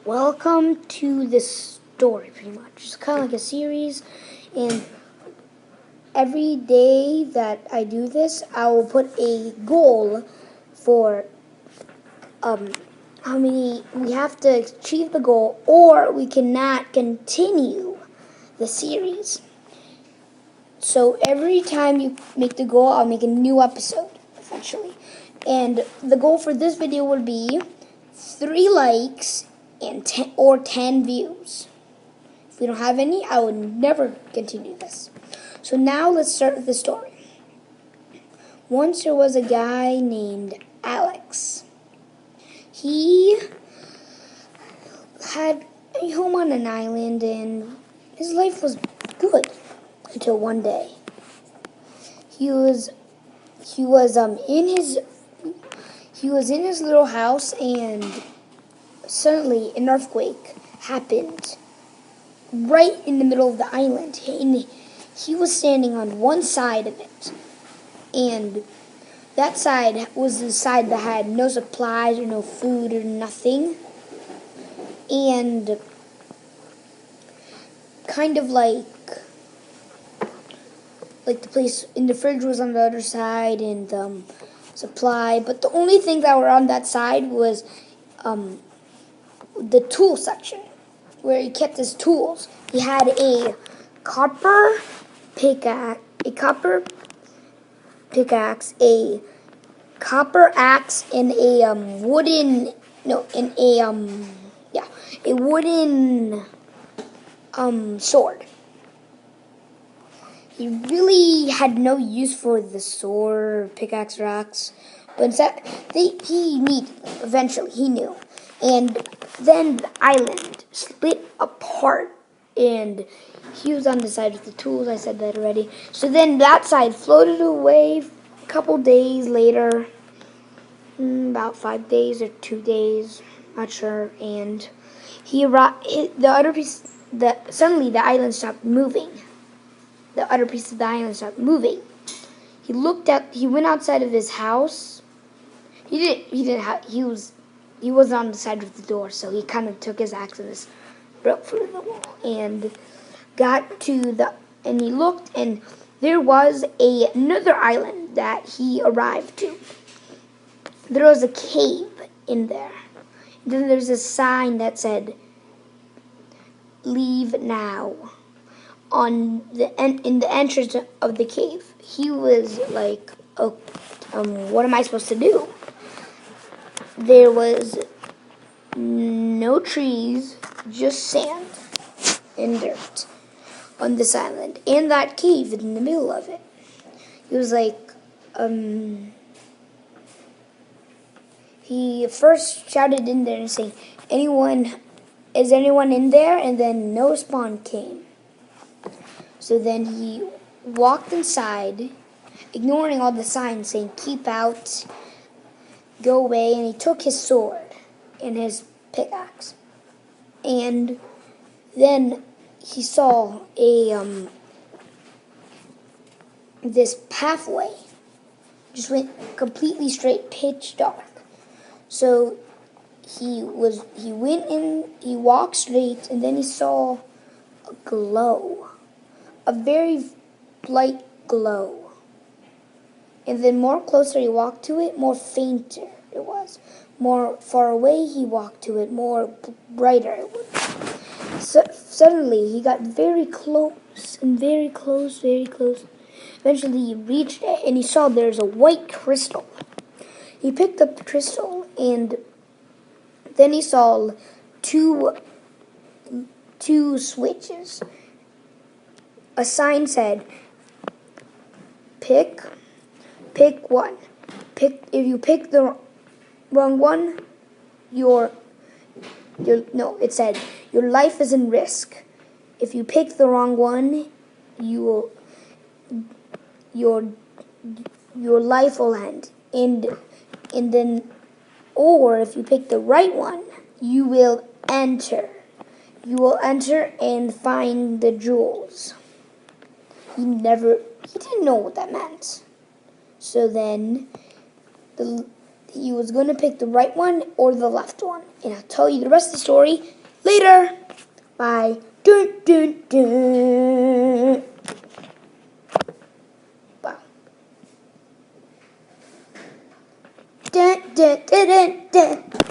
Welcome to this story, pretty much. It's kind of like a series, and every day that I do this, I will put a goal for how many we have to achieve the goal, or we cannot continue the series. So every time you make the goal, I'll make a new episode, essentially. And the goal for this video would be 3 likes and 10 views. If we don't have any, I would never continue this. So now let's start with the story. Once there was a guy named Alex. He had a home on an island, and his life was good until one day. He was in his little house, and suddenly an earthquake happened right in the middle of the island, and he was standing on one side of it, and that side was the side that had no supplies or no food or nothing, and kind of like the place in the fridge was on the other side, and supply, but the only thing that were on that side was the tool section, where he kept his tools. He had a copper pickaxe, a copper axe, and a wooden sword. He really had no use for the sword, pickaxe, or axe, but instead he knew. And then the island split apart, and he was on the side with the tools. I said that already. So then that side floated away a couple days later, about 5 days or 2 days, not sure. And he arrived. The other piece. Suddenly the island stopped moving. The other piece of the island stopped moving. He went outside of his house. He wasn't on the side of the door, so he kind of took his axe and just broke through the wall and and he looked, and there was another island that he arrived to. There was a cave in there. Then there's a sign that said, "Leave now." In the entrance of the cave. He was like, "Oh, what am I supposed to do?" There was no trees, just sand and dirt on this island, and that cave in the middle of it. He was like, he first shouted in there and saying, "Is anyone in there?" And then no response came. So then he walked inside, ignoring all the signs saying, "Keep out, go away," and he took his sword and his pickaxe. And then he saw this pathway just went completely straight, pitch dark. So he went in, he walked straight, and then he saw a glow. A very light glow. And then more closer he walked to it, more fainter it was. More far away he walked to it, more brighter it was. So, suddenly he got very close, and very close, very close. Eventually he reached it, and he saw there's a white crystal. He picked up the crystal, and then he saw two switches. A sign said, pick one. If you pick the wrong one, it said your life is in risk. If you pick the wrong one, your life will end. And then, or if you pick the right one, you will enter. You will enter and find the jewels. He didn't know what that meant. So then he was going to pick the right one or the left one. And I'll tell you the rest of the story later. Bye. Dun, dun, dun. Wow. Dun, dun, dun, dun, dun.